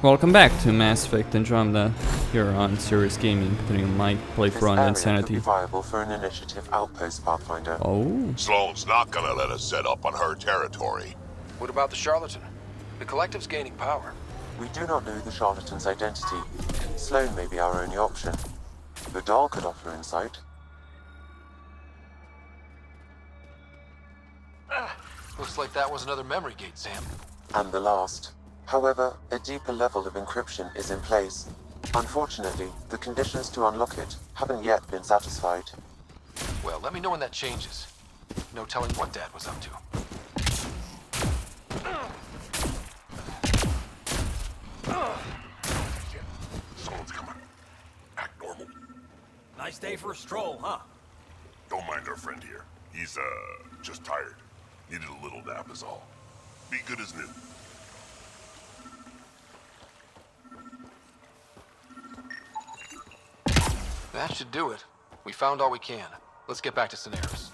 Welcome back to Mass Effect Andromeda here on Serious Gaming, continuing my playthrough on Insanity. Could be viable for an initiative outpost, Pathfinder. Oh. Sloane's not gonna let us set up on her territory. What about the charlatan? The collective's gaining power. We do not know the charlatan's identity. Sloane may be our only option. Vidal could offer insight. Looks like that was another memory gate, Sam. And the last. However, a deeper level of encryption is in place. Unfortunately, the conditions to unlock it haven't yet been satisfied. Well, let me know when that changes. No telling what Dad was up to. Someone's coming. Act normal. Nice day for a stroll, huh? Don't mind our friend here. He's, just tired. Needed a little nap is all. Be good as new. That should do it. We found all we can. Let's get back to Scenaris.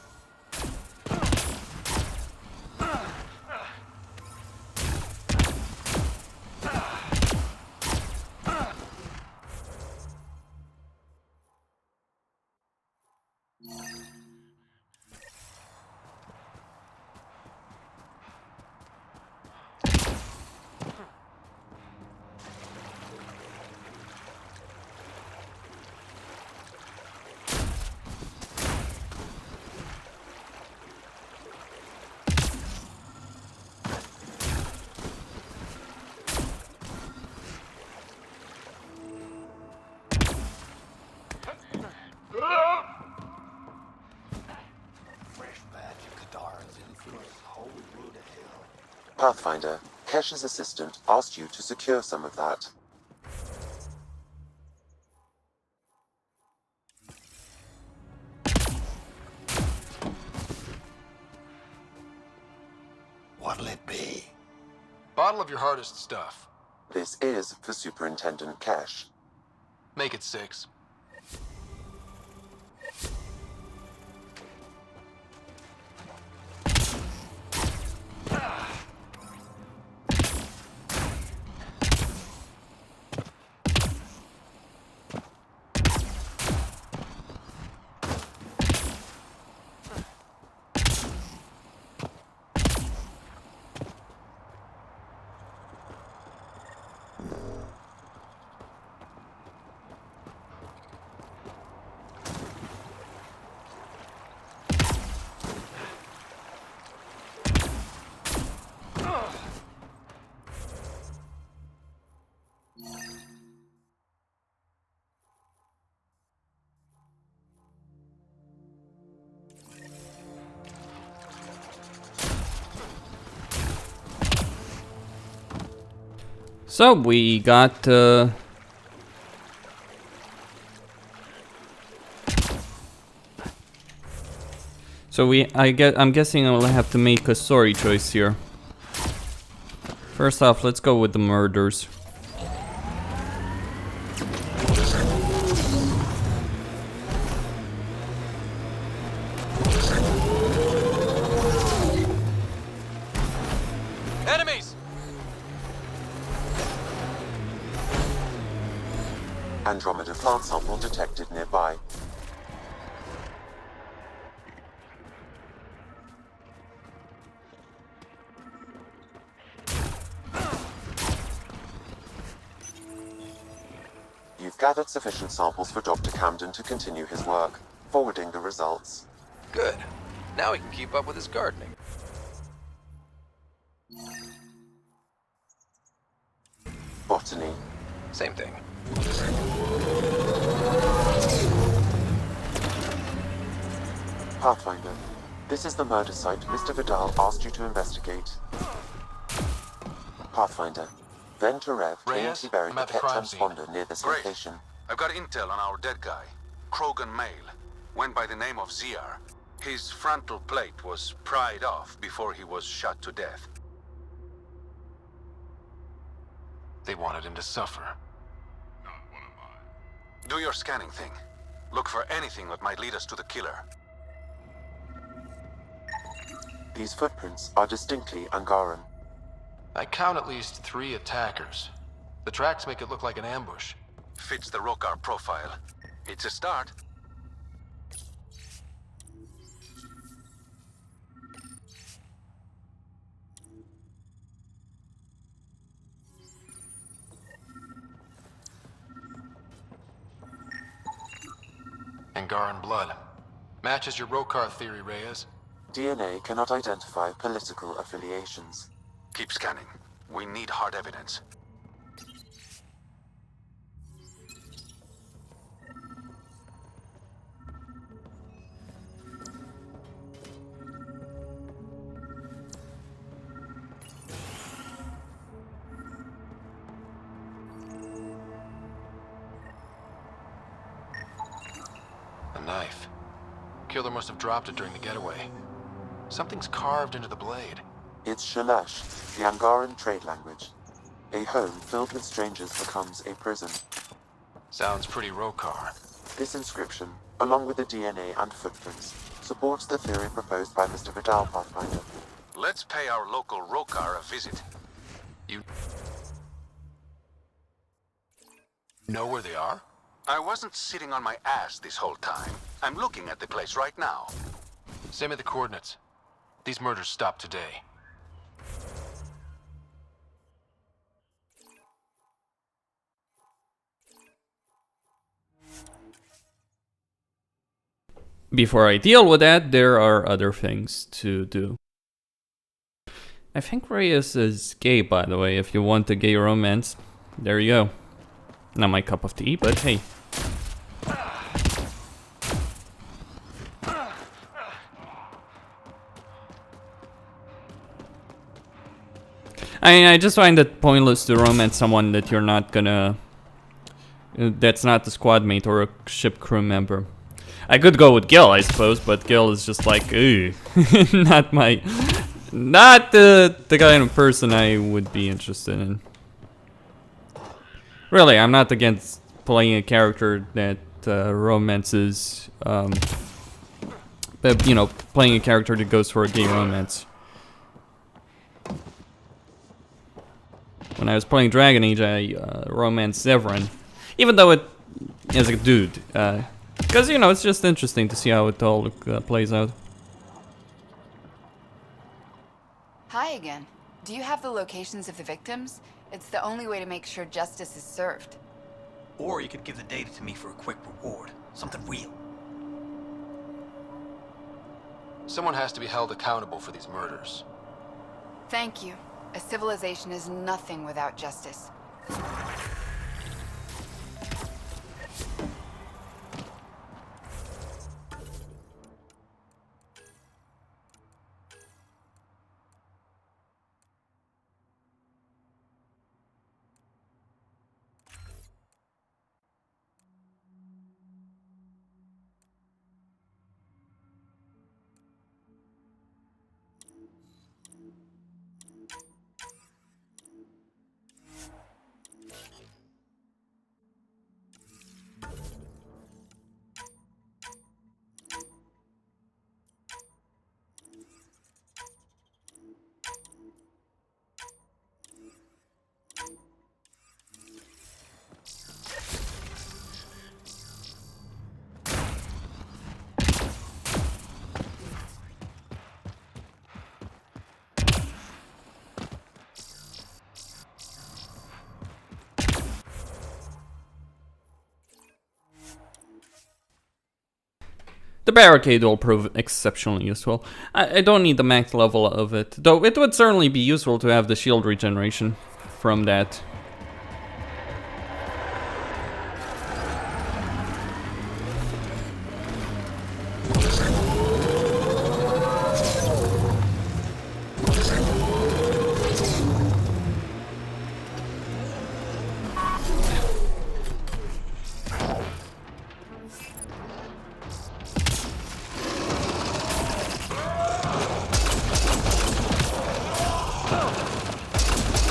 Pathfinder, Kesh's assistant asked you to secure some of that. What'll it be? Bottle of your hardest stuff. This is for Superintendent Kesh. Make it 6. So we got I'm guessing I'll have to make a story choice here. First off, let's go with the murders. Enemies! Andromeda plant sample detected nearby. You've gathered sufficient samples for Dr. Camden to continue his work, forwarding the results. Good. Now he can keep up with his gardening. Botany. Same thing. Pathfinder, this is the murder site Mr. Vidal asked you to investigate. Pathfinder, Venturev Reyes, TNT buried I'm the at the Kett crime scene. transponder near this Great. location. I've got intel on our dead guy, Krogan male. Went by the name of Ziar. His frontal plate was pried off before he was shot to death. They wanted him to suffer. Not one of mine. Do your scanning thing. Look for anything that might lead us to the killer. These footprints are distinctly Angaran. I count at least 3 attackers. The tracks make it look like an ambush. Fits the Rokar profile. It's a start. Angaran blood. Matches your Rokar theory, Reyes. DNA cannot identify political affiliations. Keep scanning. We need hard evidence. A knife. Killer must have dropped it during the getaway. Something's carved into the blade. It's Shalash, the Angaran trade language. A home filled with strangers becomes a prison. Sounds pretty Rokar. This inscription, along with the DNA and footprints, supports the theory proposed by Mr. Vidal, Pathfinder. Let's pay our local Rokar a visit. You know where they are? I wasn't sitting on my ass this whole time. I'm looking at the place right now. Send me the coordinates. These murders stopped today. Before I deal with that, there are other things to do. I think Reyes is gay, by the way, if you want a gay romance. There you go. Not my cup of tea, but hey. I just find it pointless to romance someone that you're not gonna... that's not the squad mate or a ship crew member. I could go with Gil, I suppose, but Gil is just like, ooh, not my... not the kind of person I would be interested in. Really, I'm not against playing a character that romances... but, you know, playing a character that goes for a gay romance. When I was playing Dragon Age, I romanced Zevran. Even though it is a dude. Because, you know, it's just interesting to see how it all plays out. Hi again. Do you have the locations of the victims? It's the only way to make sure justice is served. Or you could give the data to me for a quick reward. Something real. Someone has to be held accountable for these murders. Thank you. A civilization is nothing without justice. The barricade will prove exceptionally useful. I don't need the max level of it, though it would certainly be useful to have the shield regeneration from that.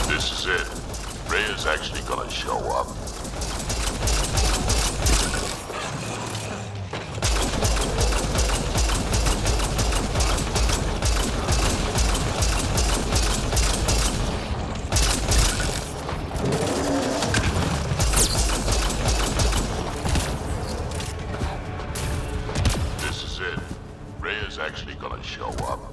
This is it. Reyes actually gonna show up. show up.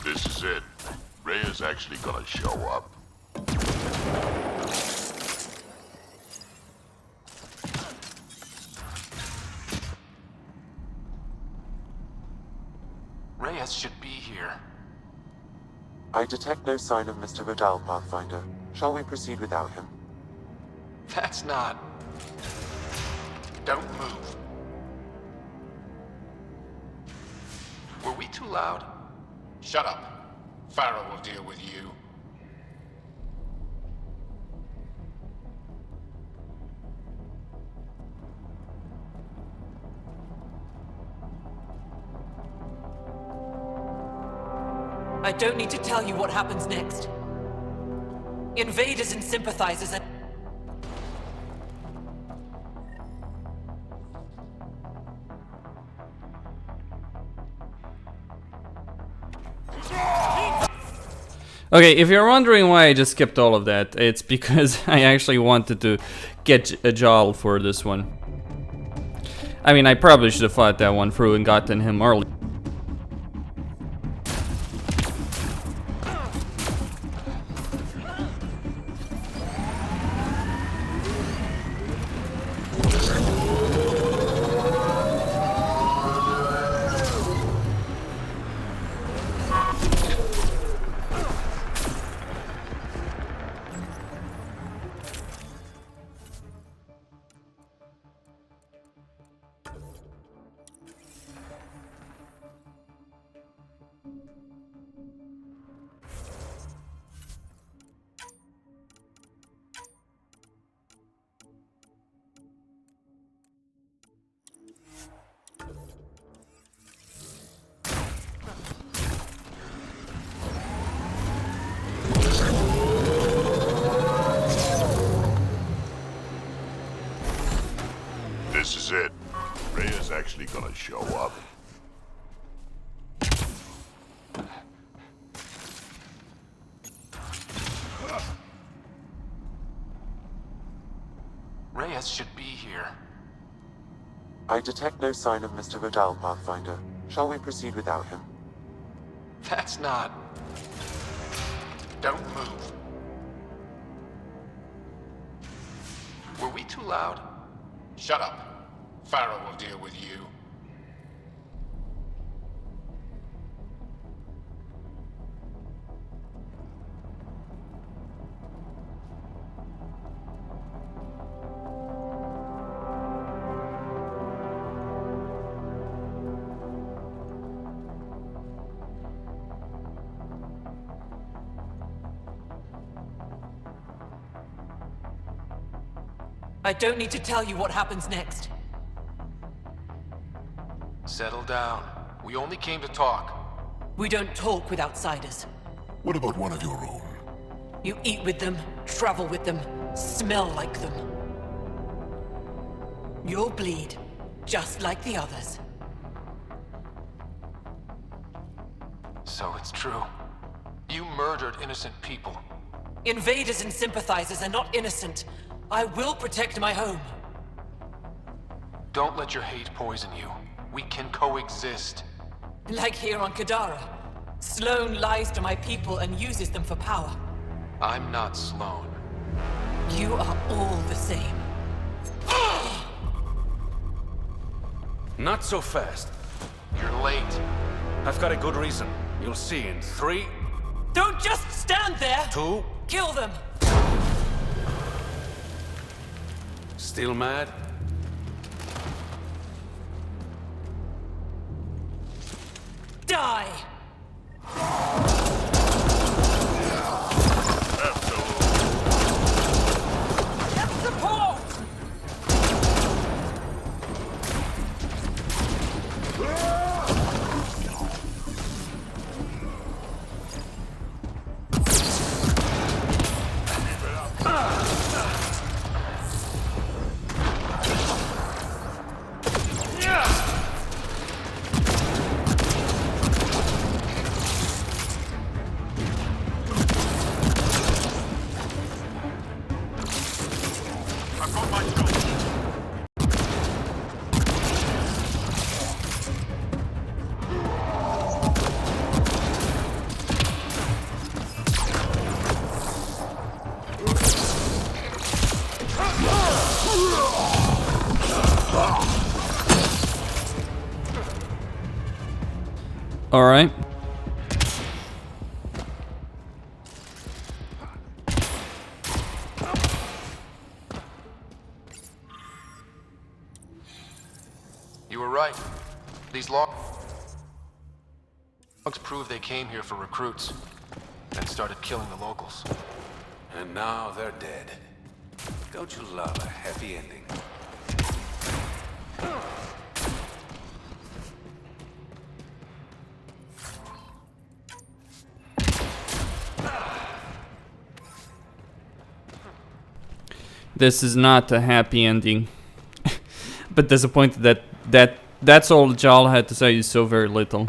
This is it. Reyes actually gonna show up. Reyes should be here. I detect no sign of Mr. Vidal, Pathfinder. Shall we proceed without him? That's not... Don't move. Were we too loud? Shut up. Farrell will deal with you. I don't need to tell you what happens next. Invaders and sympathizers and... Okay, if you're wondering why I just skipped all of that, it's because I actually wanted to get a Jal for this one. I mean, I probably should have fought that one through and gotten him early. This is it. Reyes actually gonna show up. Reyes should be here. I detect no sign of Mr. Vidal, Pathfinder. Shall we proceed without him? That's not... Don't move. Were we too loud? Shut up. Farrell will deal with you. I don't need to tell you what happens next. Settle down. We only came to talk. We don't talk with outsiders. What about one of your own? You eat with them, travel with them, smell like them. You'll bleed, just like the others. So it's true. You murdered innocent people. Invaders and sympathizers are not innocent. I will protect my home. Don't let your hate poison you. We can coexist. Like here on Kadara. Sloane lies to my people and uses them for power. I'm not Sloane. You are all the same. Not so fast. You're late. I've got a good reason. You'll see in 3, Don't just stand there! 2... Kill them! Still mad? Die! Get support! Alright. You were right. These logs prove they came here for recruits, then started killing the locals. And now they're dead. Don't you love a happy ending? This is not a happy ending. But disappointed that's all Jal had to say is so very little.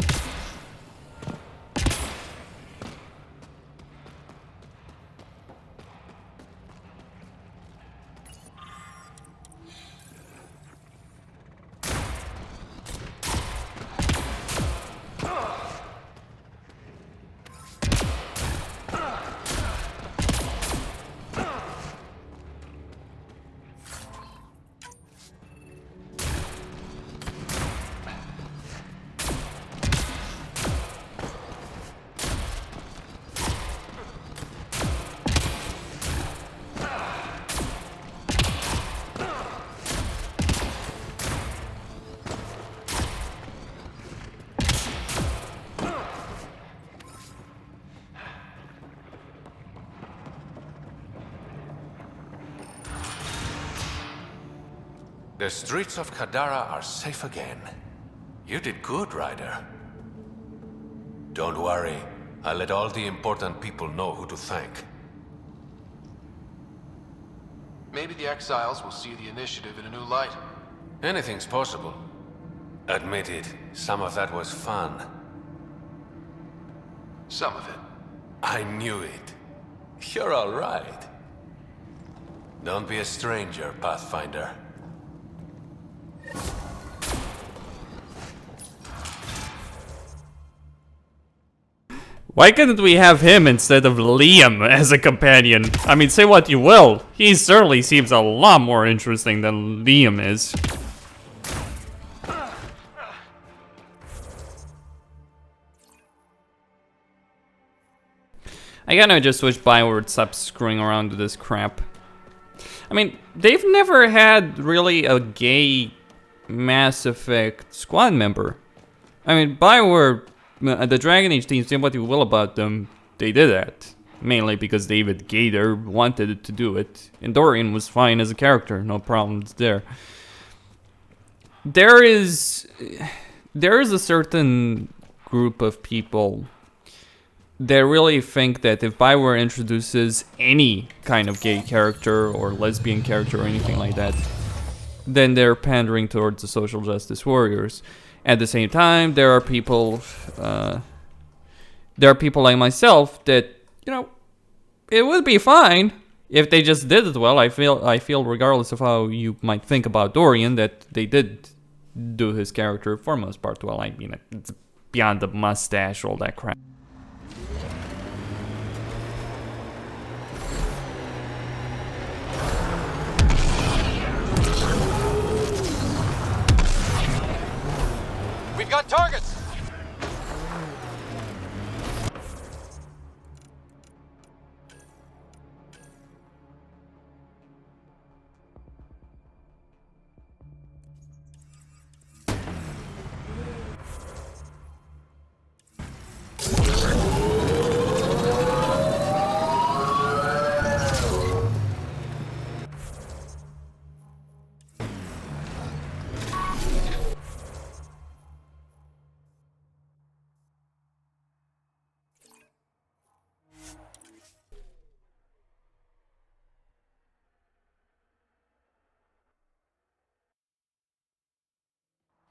The streets of Kadara are safe again. You did good, Ryder. Don't worry. I'll let all the important people know who to thank. Maybe the exiles will see the initiative in a new light. Anything's possible. Admit it, some of that was fun. Some of it. I knew it. You're all right. Don't be a stranger, Pathfinder. Why couldn't we have him instead of Liam as a companion? I mean, say what you will, he certainly seems a lot more interesting than Liam is. I gotta just wish Bioware would stop screwing around with this crap. I mean, they've never had really a gay Mass Effect squad member. I mean, Bioware, the Dragon Age team, say what you will about them, they did that. Mainly because David Gator wanted to do it. And Dorian was fine as a character, no problems there. There is a certain group of people that really think that if Bioware introduces any kind of gay character or lesbian character or anything like that, then they're pandering towards the social justice warriors. At the same time, there are people like myself that, you know, it would be fine if they just did it well. I feel regardless of how you might think about Dorian, that they did do his character for most part well. I mean, it's beyond the mustache, all that crap. We've got targets!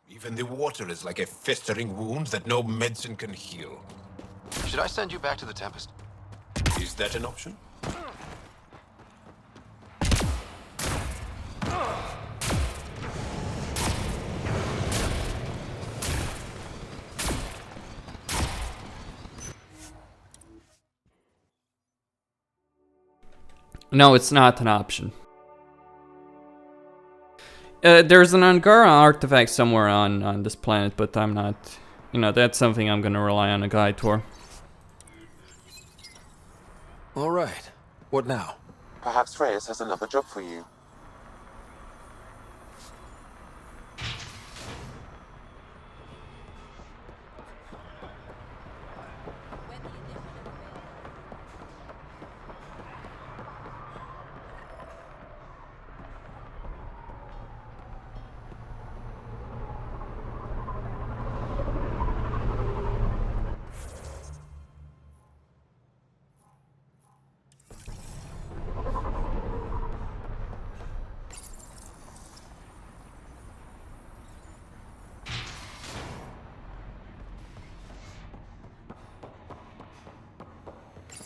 Even the water is like a festering wound that no medicine can heal. Should I send you back to the Tempest? Is that an option? No, it's not an option. There's an Angara artifact somewhere on this planet, but I'm not you know, that's something I'm gonna rely on a guide for. All right. What now? Perhaps Reyes has another job for you.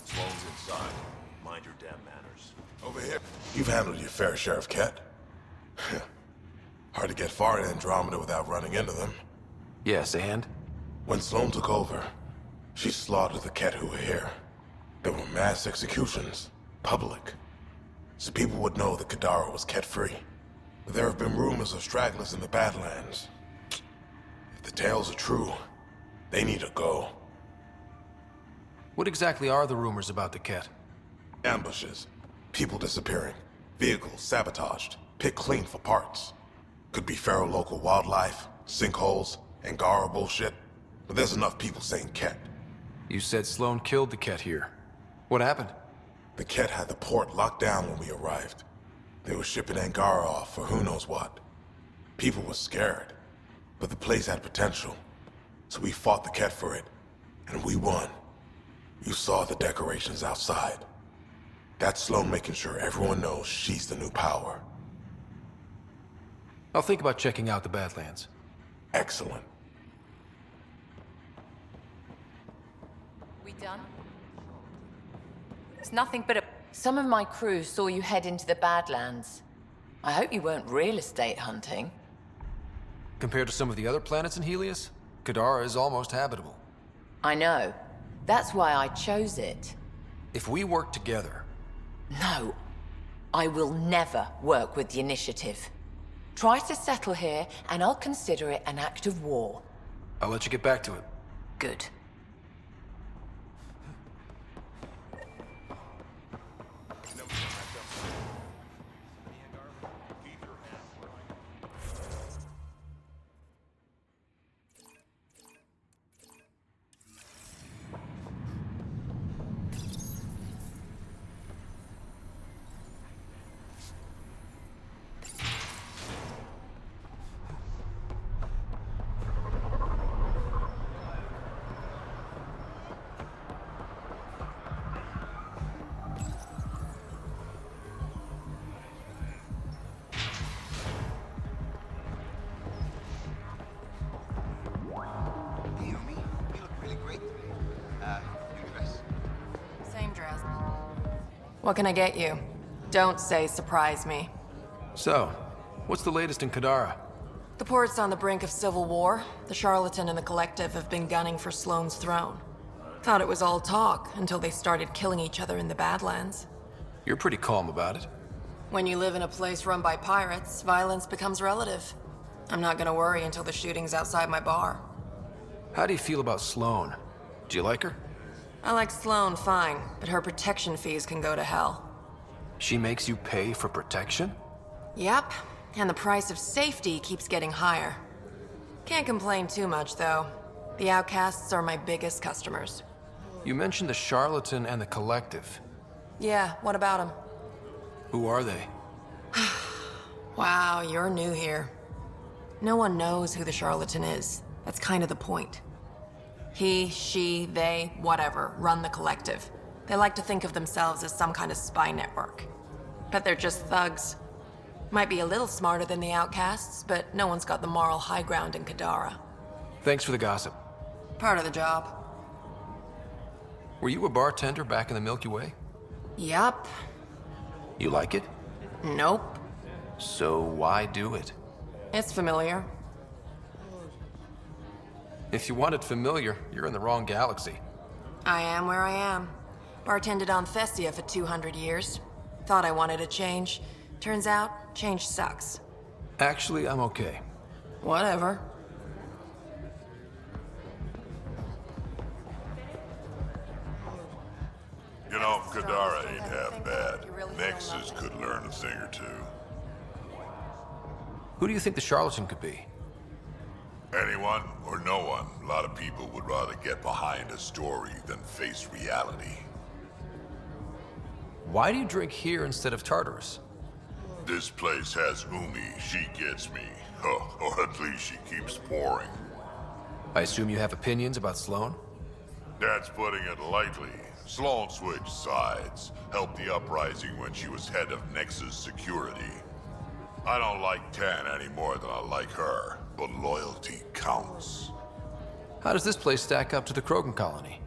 Sloan's inside. Mind your damn manners. Over here. You've handled your fair share of Kett. Hard to get far in Andromeda without running into them. Yes, and? When Sloan took over, she slaughtered the Kett who were here. There were mass executions. Public. So people would know that Kadara was Kett-free. But there have been rumors of stragglers in the Badlands. If the tales are true, they need to go. What exactly are the rumors about the Kett? Ambushes. People disappearing. Vehicles sabotaged. Picked clean for parts. Could be feral local wildlife, sinkholes, Angara bullshit. But there's enough people saying Kett. You said Sloan killed the Kett here. What happened? The Kett had the port locked down when we arrived. They were shipping Angara off for who knows what. People were scared. But the place had potential. So we fought the Kett for it. And we won. You saw the decorations outside. That's Sloan making sure everyone knows she's the new power. I'll think about checking out the Badlands. Excellent. We done? It's nothing but a... Some of my crew saw you head into the Badlands. I hope you weren't real estate hunting. Compared to some of the other planets in Helios, Kadara is almost habitable. I know. That's why I chose it. If we work together... No. I will never work with the Initiative. Try to settle here, and I'll consider it an act of war. I'll let you get back to it. Good. What can I get you? Don't say surprise me. So, what's the latest in Kadara? The port's on the brink of civil war. The Charlatan and the Collective have been gunning for Sloan's throne. Thought it was all talk until they started killing each other in the Badlands. You're pretty calm about it. When you live in a place run by pirates, violence becomes relative. I'm not gonna worry until the shooting's outside my bar. How do you feel about Sloan? Do you like her? I like Sloan fine, but her protection fees can go to hell. She makes you pay for protection? Yep, and the price of safety keeps getting higher. Can't complain too much, though. The Outcasts are my biggest customers. You mentioned the Charlatan and the Collective. Yeah, what about them? Who are they? Wow, you're new here. No one knows who the Charlatan is. That's kind of the point. He, she, they, whatever, run the Collective. They like to think of themselves as some kind of spy network. But they're just thugs. Might be a little smarter than the Outcasts, but no one's got the moral high ground in Kadara. Thanks for the gossip. Part of the job. Were you a bartender back in the Milky Way? Yup. You like it? Nope. So why do it? It's familiar. If you want it familiar, you're in the wrong galaxy. I am where I am. Bartended on Thestia for 200 years. Thought I wanted a change. Turns out, change sucks. Actually, I'm okay. Whatever. Who do you think the charlatan could be? Anyone or no one. A lot of people would rather get behind a story than face reality. Why do you drink here instead of Tartarus? This place has Umi. She gets me. Or at least she keeps pouring. I assume you have opinions about Sloan? That's putting it lightly. Sloan switched sides, helped the uprising when she was head of Nexus Security. I don't like Tan any more than I like her, but loyalty counts. How does this place stack up to the Krogan colony?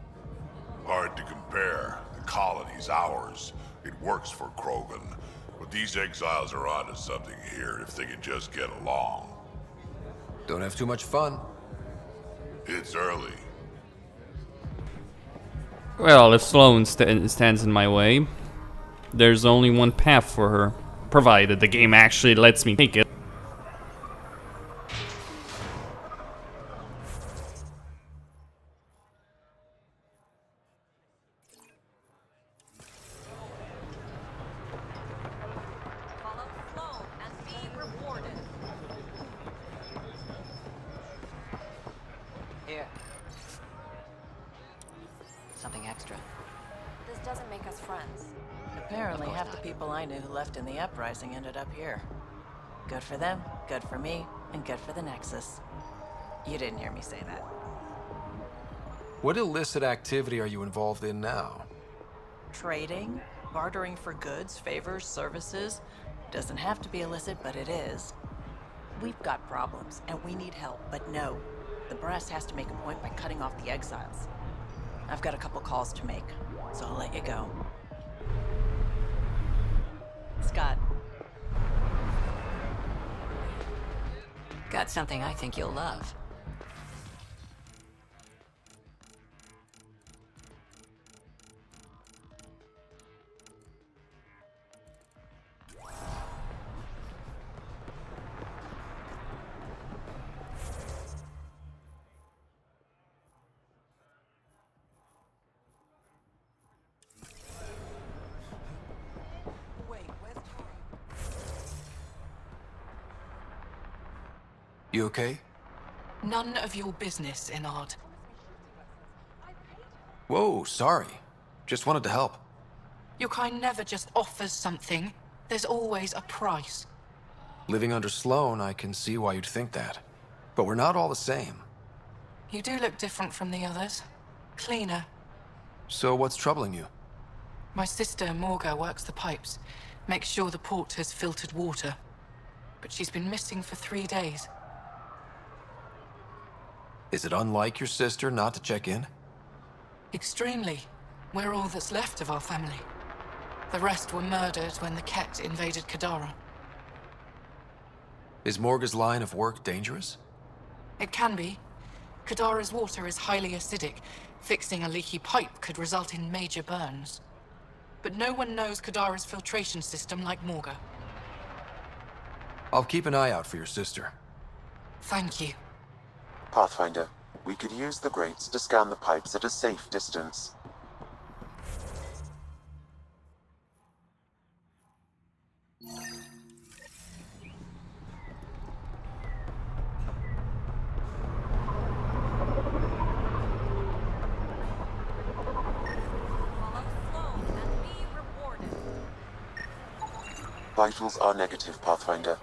Hard to compare. The colony's ours. It works for Krogan. But these exiles are onto something here if they can just get along. Don't have too much fun. It's early. Well, if Sloan stands in my way, there's only one path for her, provided the game actually lets me take it. Here. Something extra. This doesn't make us friends. Apparently, half the people I knew who left in the uprising ended up here. Good for them, good for me, and good for the Nexus. You didn't hear me say that. What illicit activity are you involved in now? Trading, bartering for goods, favors, services. Doesn't have to be illicit, but it is. We've got problems, and we need help, but no. The brass has to make a point by cutting off the exiles. I've got a couple calls to make, so I'll let you go. Scott. Got something I think you'll love. You okay? None of your business, Enard. Whoa, sorry. Just wanted to help. Your kind never just offers something. There's always a price. Living under Sloan, I can see why you'd think that. But we're not all the same. You do look different from the others. Cleaner. So what's troubling you? My sister, Morga, works the pipes. Makes sure the port has filtered water. But she's been missing for 3 days. Is it unlike your sister not to check in? Extremely. We're all that's left of our family. The rest were murdered when the Kett invaded Kadara. Is Morga's line of work dangerous? It can be. Kadara's water is highly acidic. Fixing a leaky pipe could result in major burns. But no one knows Kadara's filtration system like Morga. I'll keep an eye out for your sister. Thank you. Pathfinder, we could use the grates to scan the pipes at a safe distance. Vitals are negative, Pathfinder.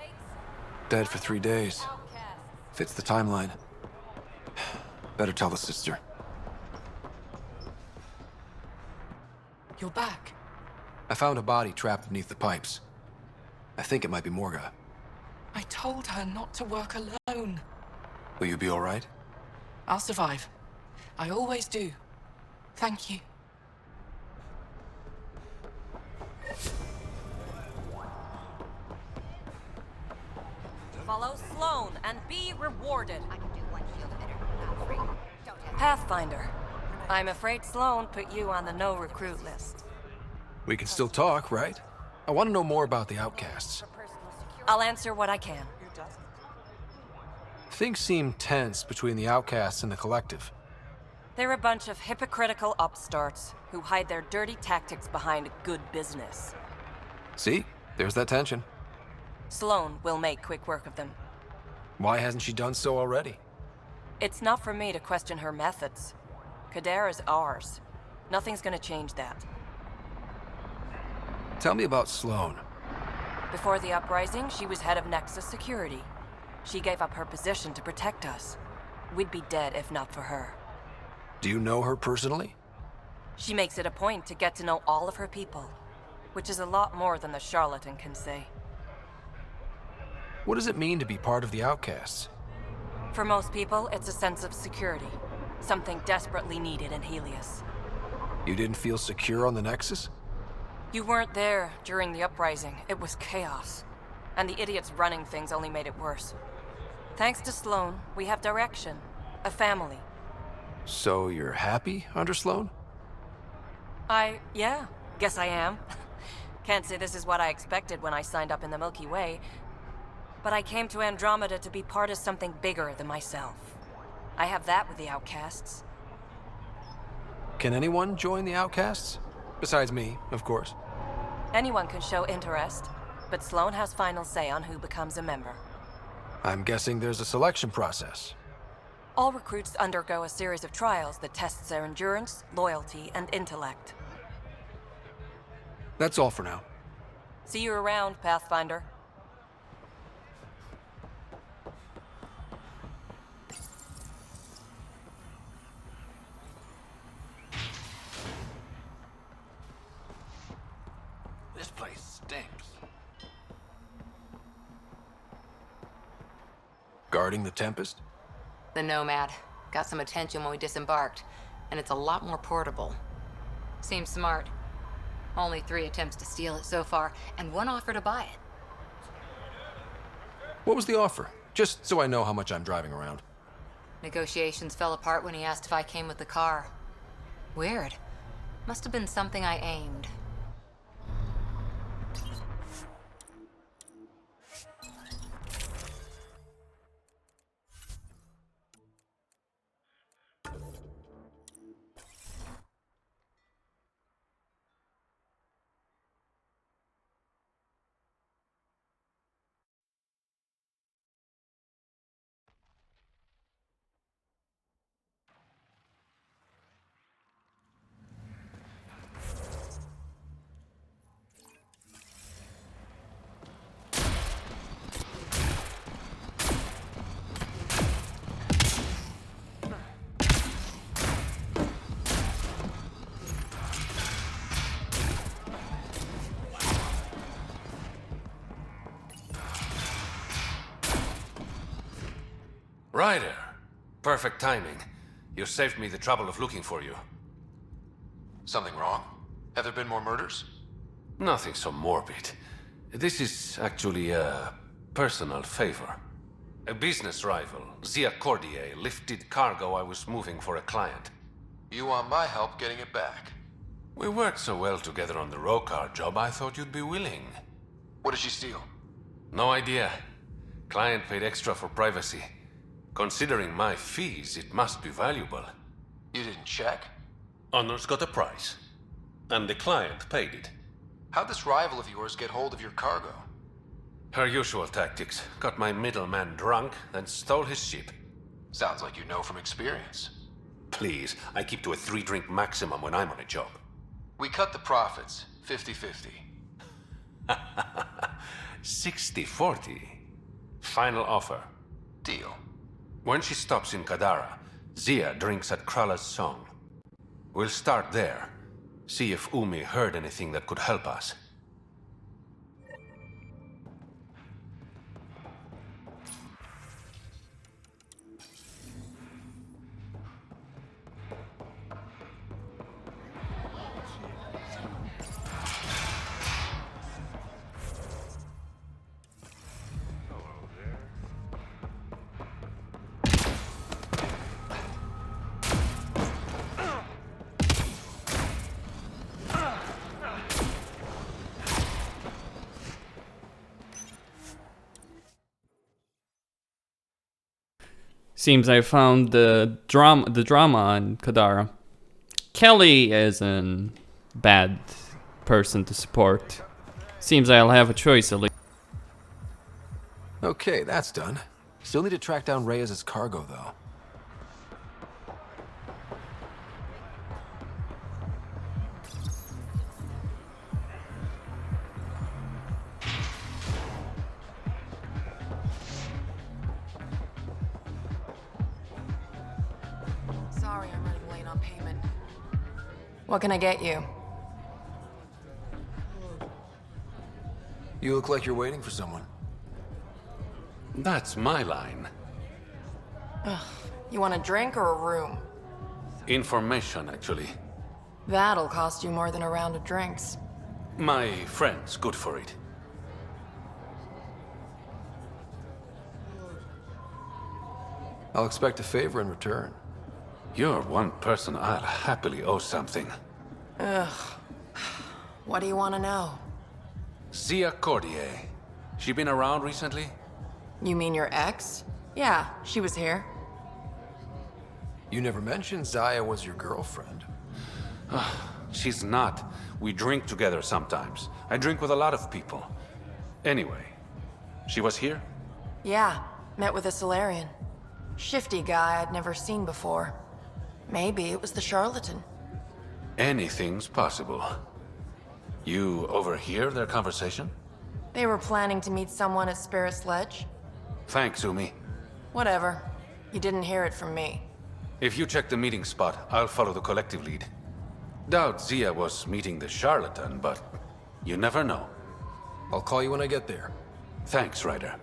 Dead for 3 days. Fits the timeline. Better tell the sister. You're back. I found a body trapped beneath the pipes. I think it might be Morga. I told her not to work alone. Will you be all right? I'll survive. I always do. Thank you. Follow Sloan and be rewarded. I can do one shield emitter, not 3. Don't have Pathfinder. I'm afraid Sloan put you on the no recruit list. We can still talk, right? I want to know more about the Outcasts. I'll answer what I can. Things seem tense between the Outcasts and the Collective. They're a bunch of hypocritical upstarts who hide their dirty tactics behind good business. See? There's that tension. Sloan will make quick work of them. Why hasn't she done so already? It's not for me to question her methods. Kadara's ours. Nothing's gonna change that. Tell me about Sloane. Before the uprising, she was head of Nexus Security. She gave up her position to protect us. We'd be dead if not for her. Do you know her personally? She makes it a point to get to know all of her people, which is a lot more than the charlatan can say. What does it mean to be part of the Outcasts? For most people, it's a sense of security. Something desperately needed in Helios. You didn't feel secure on the Nexus? You weren't there during the uprising. It was chaos. And the idiots running things only made it worse. Thanks to Sloane, we have direction. A family. So you're happy under Sloane? Yeah, guess I am. Can't say this is what I expected when I signed up in the Milky Way, but I came to Andromeda to be part of something bigger than myself. I have that with the Outcasts. Can anyone join the Outcasts? Besides me, of course. Anyone can show interest, but Sloane has final say on who becomes a member. I'm guessing there's a selection process. All recruits undergo a series of trials that tests their endurance, loyalty, and intellect. That's all for now. See you around, Pathfinder. This place stinks. Guarding the Tempest? The Nomad. Got some attention when we disembarked, and it's a lot more portable. Seems smart. Only 3 attempts to steal it so far, and 1 offer to buy it. What was the offer? Just so I know how much I'm driving around. Negotiations fell apart when he asked if I came with the car. Weird. Must have been something I aimed. Ryder, perfect timing. You saved me the trouble of looking for you. Something wrong? Have there been more murders? Nothing so morbid. This is actually a personal favor. A business rival, Zia Cordier, lifted cargo I was moving for a client. You want my help getting it back? We worked so well together on the Rokar job, I thought you'd be willing. What did she steal? No idea. Client paid extra for privacy. Considering my fees, it must be valuable. You didn't check? Honor's got a price. And the client paid it. How'd this rival of yours get hold of your cargo? Her usual tactics. Got my middleman drunk, then stole his ship. Sounds like you know from experience. Please, I keep to a 3-drink maximum when I'm on a job. We cut the profits, 50-50. 60-40. Final offer. Deal. When she stops in Kadara, Zia drinks at Krala's song. We'll start there. See if Umi heard anything that could help us. Seems I found the drama on Kadara. Kelly is a bad person to support. Seems I'll have a choice at least. Okay, that's done. Still need to track down Reyes' cargo, though. Sorry, I'm running late on payment. What can I get you? You look like you're waiting for someone. That's my line. Ugh. You want a drink or a room? Information, actually. That'll cost you more than a round of drinks. My friend's good for it. I'll expect a favor in return. You're one person I'll happily owe something. Ugh. What do you want to know? Zia Cordier. She been around recently? You mean your ex? Yeah, she was here. You never mentioned Zaya was your girlfriend. She's not. We drink together sometimes. I drink with a lot of people. Anyway, she was here? Yeah, met with a Solarian. Shifty guy I'd never seen before. Maybe it was the charlatan. Anything's possible. You overhear their conversation? They were planning to meet someone at Spirit's Ledge. Thanks, Umi. Whatever. You didn't hear it from me. If you check the meeting spot, I'll follow the collective lead. Doubt Zia was meeting the charlatan, but you never know. I'll call you when I get there. Thanks, Ryder.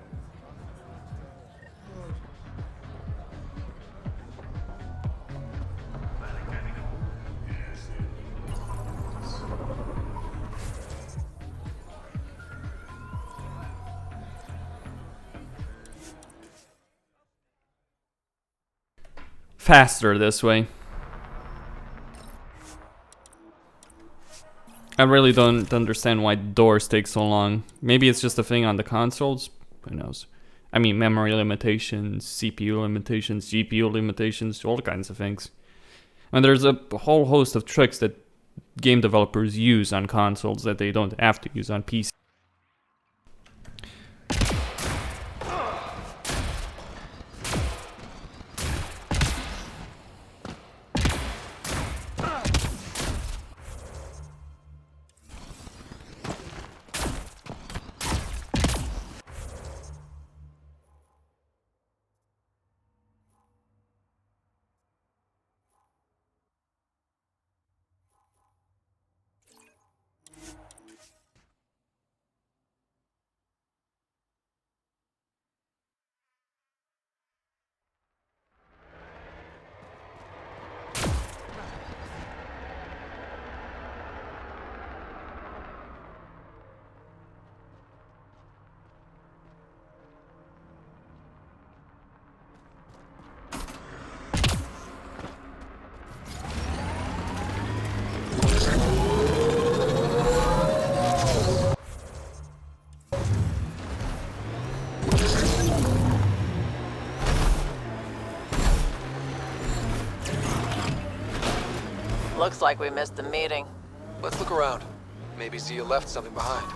Faster this way. I really don't understand why doors take so long. Maybe it's just a thing on the consoles. Who knows? I mean, memory limitations, CPU limitations, GPU limitations, all kinds of things. And there's a whole host of tricks that game developers use on consoles that they don't have to use on PC. Looks like we missed the meeting. Let's look around. Maybe Zia left something behind.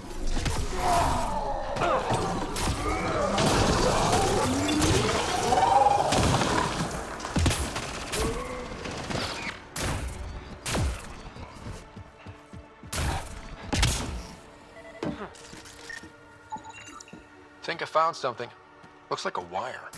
Think I found something. Looks like a wire.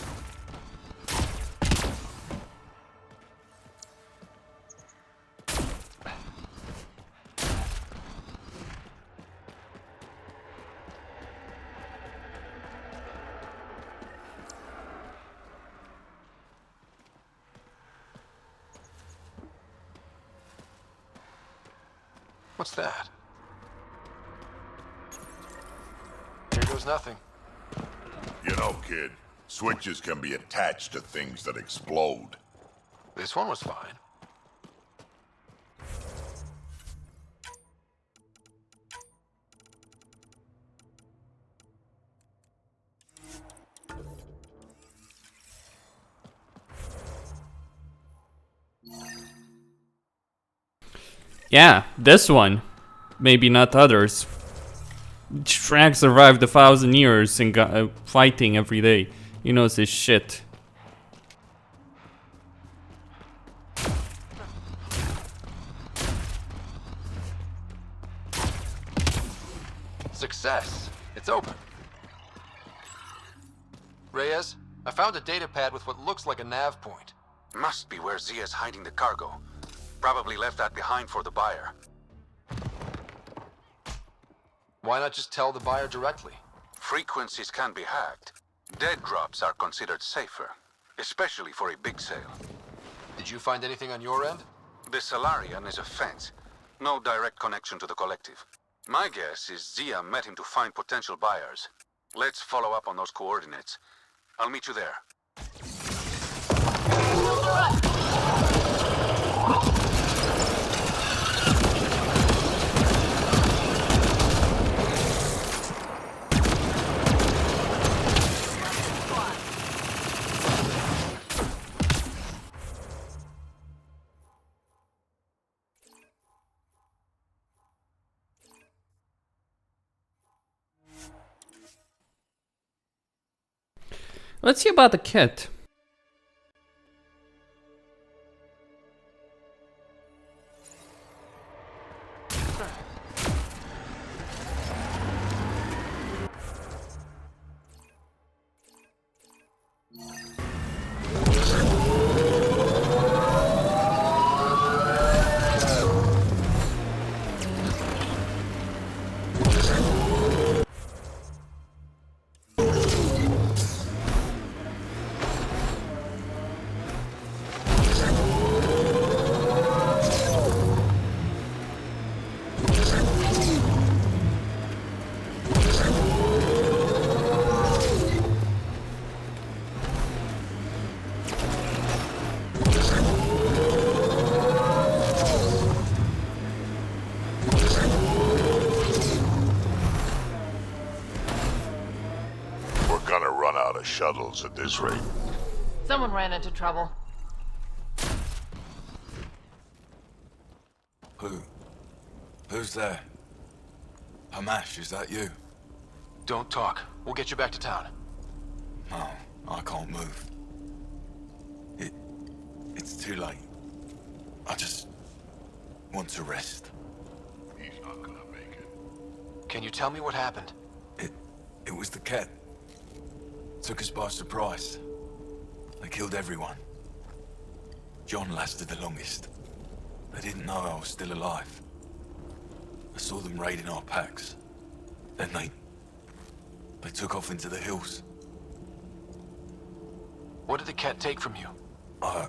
What's that? Here goes nothing. You know, kid, switches can be attached to things that explode. This one was fine. Yeah, this one. Maybe not others. Shrek survived 1,000 years and fighting every day. He knows his shit. Success. It's open. Reyes, I found a data pad with what looks like a nav point. Must be where Zia's hiding the cargo. Probably left that behind for the buyer. Why not just tell the buyer directly? Frequencies can be hacked. Dead drops are considered safer, especially for a big sale. Did you find anything on your end? The Salarian is a fence. No direct connection to the collective. My guess is Zia met him to find potential buyers. Let's follow up on those coordinates. I'll meet you there. Let's see about the Kett. Shuttles at this rate. Someone ran into trouble. Who's there? Hamash, is that you? Don't talk. We'll get you back to town. No, I can't move. It's too late. I just want to rest. He's not gonna make it. Can you tell me what happened? It was the Kett. Took us by surprise. They killed everyone. John lasted the longest. They didn't know I was still alive. I saw them raiding our packs. Then they took off into the hills. What did the Kett take from you? I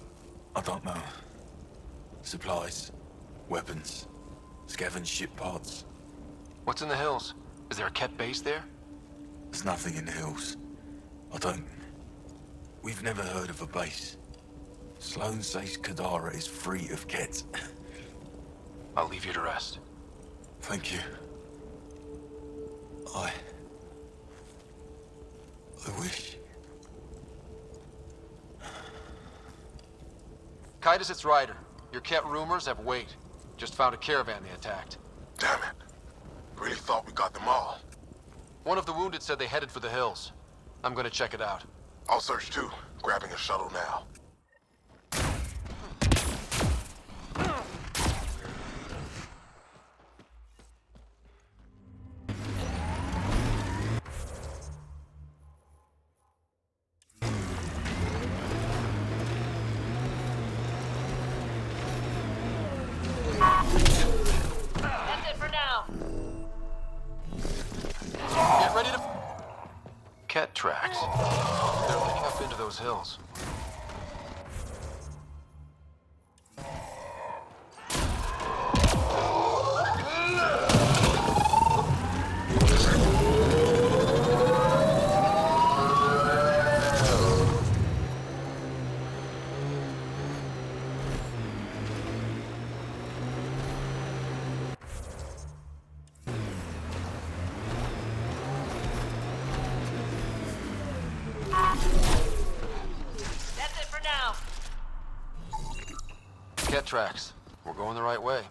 don't know. Supplies, weapons, scavenged ship parts. What's in the hills? Is there a Kett base there? There's nothing in the hills. We've never heard of a base. Sloan says Kadara is free of Kett. I'll leave you to rest. Thank you. I wish. Kite is its rider. Your Kett rumors have weight. Just found a caravan they attacked. Damn it. Really thought we got them all. One of the wounded said they headed for the hills. I'm gonna check it out. I'll search too. Grabbing a shuttle now. That's it for now. Get ready to... Kett tracks. They're leading up into those hills. That's it for now. Kett tracks. We're going the right way.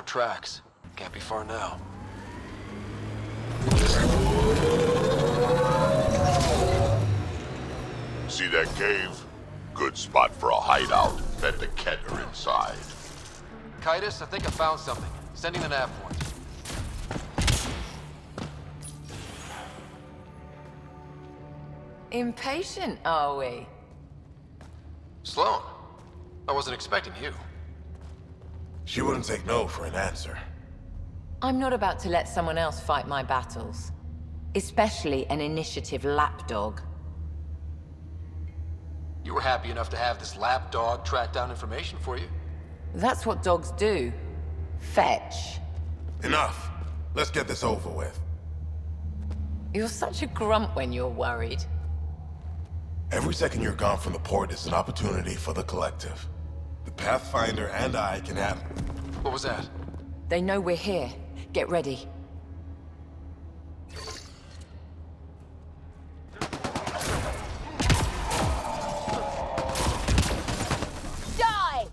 tracks. Can't be far now. See that cave? Good spot for a hideout. Bet the Kett are inside. Titus, I think I found something. Sending the nav point. Impatient, are we? Sloan, I wasn't expecting you. She wouldn't take no for an answer. I'm not about to let someone else fight my battles. Especially an initiative lapdog. You were happy enough to have this lapdog track down information for you. That's what dogs do. Fetch. Enough. Let's get this over with. You're such a grump when you're worried. Every second you're gone from the port is an opportunity for the collective. The Pathfinder and I can have... What was that? They know we're here. Get ready. Die!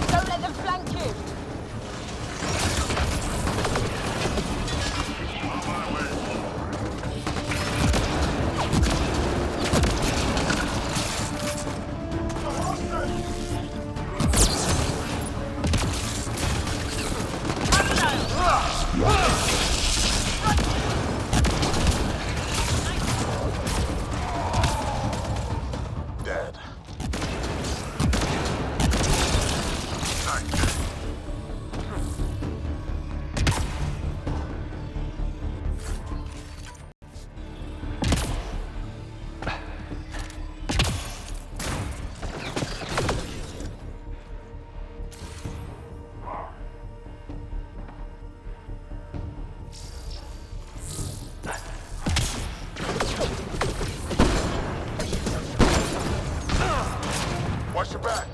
Don't let them flank you! Dead. Watch your back.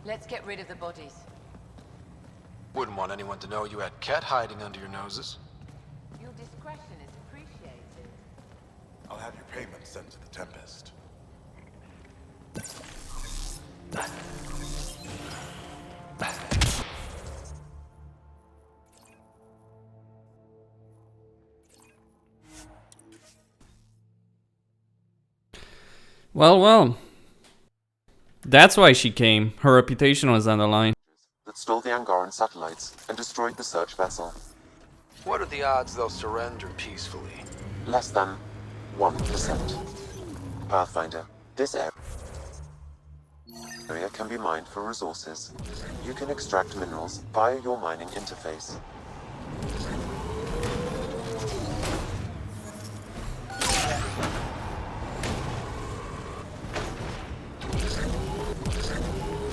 Let's get rid of the bodies. Wouldn't want anyone to know you had Kett hiding under your noses. Your discretion is appreciated. I'll have your payment sent to the Tempest. Well, well. That's why she came. Her reputation was on the line. That stole the Angaran satellites and destroyed the search vessel. What are the odds they'll surrender peacefully? Less than 1%. Pathfinder, this area can be mined for resources. You can extract minerals via your mining interface.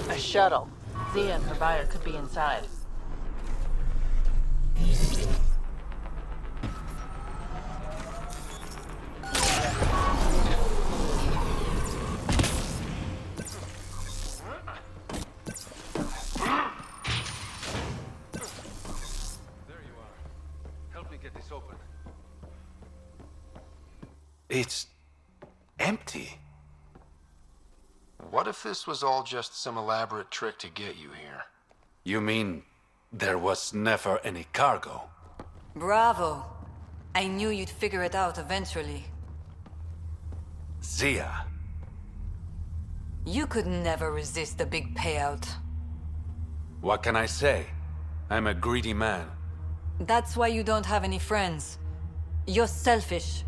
A shuttle. Zia and her buyer could be inside. There you are. Help me get this open. It's empty. What if this was all just some elaborate trick to get you here? You mean there was never any cargo? Bravo. I knew you'd figure it out eventually. Zia. You could never resist the big payout. What can I say? I'm a greedy man. That's why you don't have any friends. You're selfish.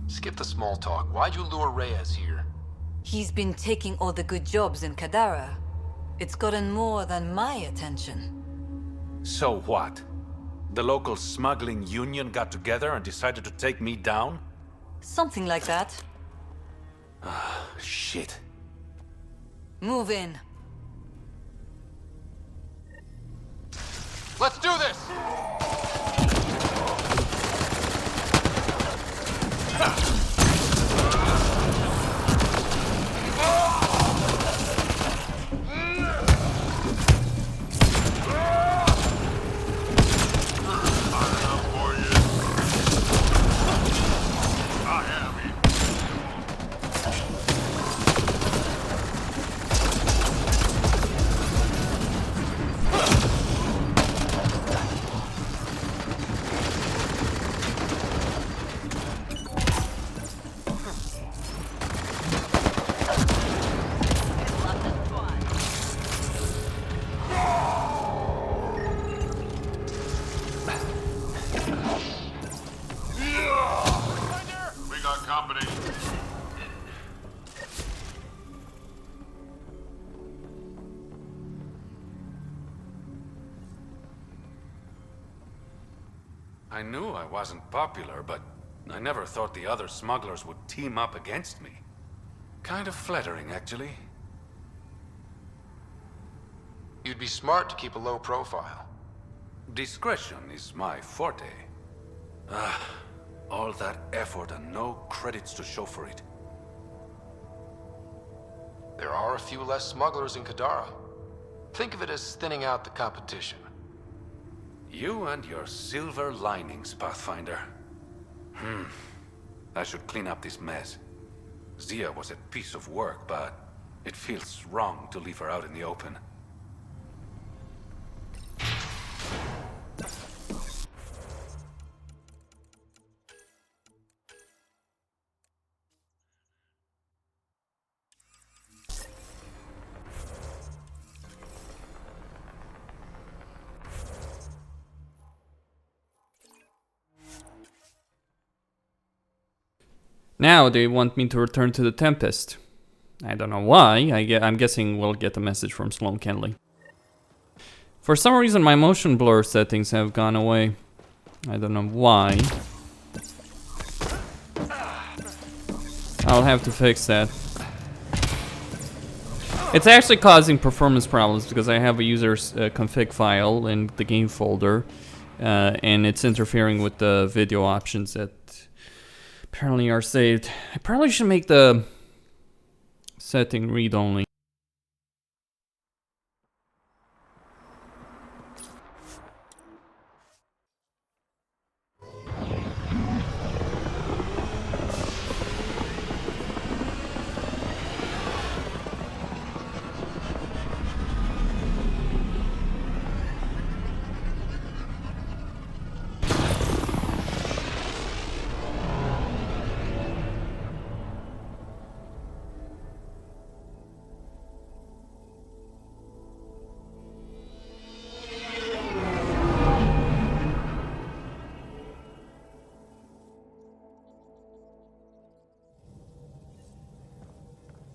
Skip the small talk. Why'd you lure Reyes here? He's been taking all the good jobs in Kadara. It's gotten more than my attention. So what? The local smuggling union got together and decided to take me down? Something like that. Shit. Move in. Let's do this! I knew I wasn't popular, but I never thought the other smugglers would team up against me. Kind of flattering, actually. You'd be smart to keep a low profile. Discretion is my forte. All that effort and no credits to show for it. There are a few less smugglers in Kadara. Think of it as thinning out the competition. You and your silver linings, Pathfinder. I should clean up this mess. Zia was a piece of work, but it feels wrong to leave her out in the open. Now they want me to return to the Tempest. I don't know why. I'm guessing we'll get a message from Sloan Kenley. For some reason my motion blur settings have gone away. I don't know why. I'll have to fix that. It's actually causing performance problems because I have a user's config file in the game folder. And it's interfering with the video options that apparently are saved. I probably should make the setting read-only.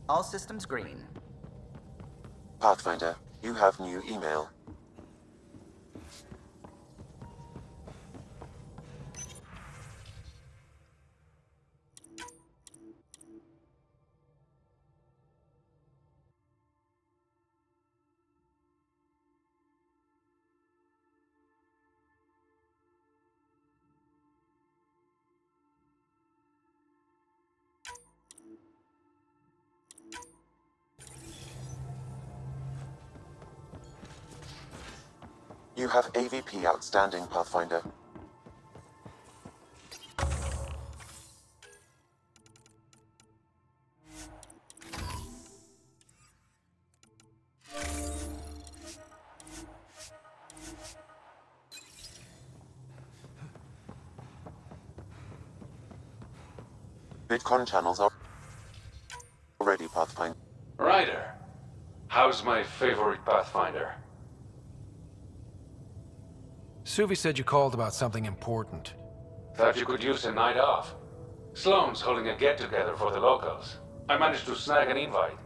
All systems green. Pathfinder, you have new email. You have AVP outstanding, Pathfinder. Bitcoin channels are ready, Pathfinder. Ryder, how's my favorite Pathfinder? Suvi said you called about something important. Thought you could use a night off. Sloane's holding a get-together for the locals. I managed to snag an invite.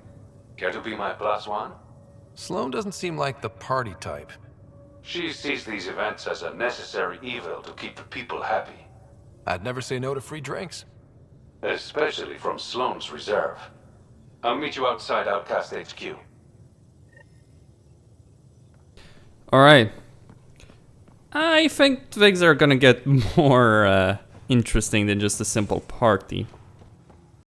Care to be my +1? Sloane doesn't seem like the party type. She sees these events as a necessary evil to keep the people happy. I'd never say no to free drinks. Especially from Sloane's reserve. I'll meet you outside Outcast HQ. Alright. I think things are gonna get more interesting than just a simple party.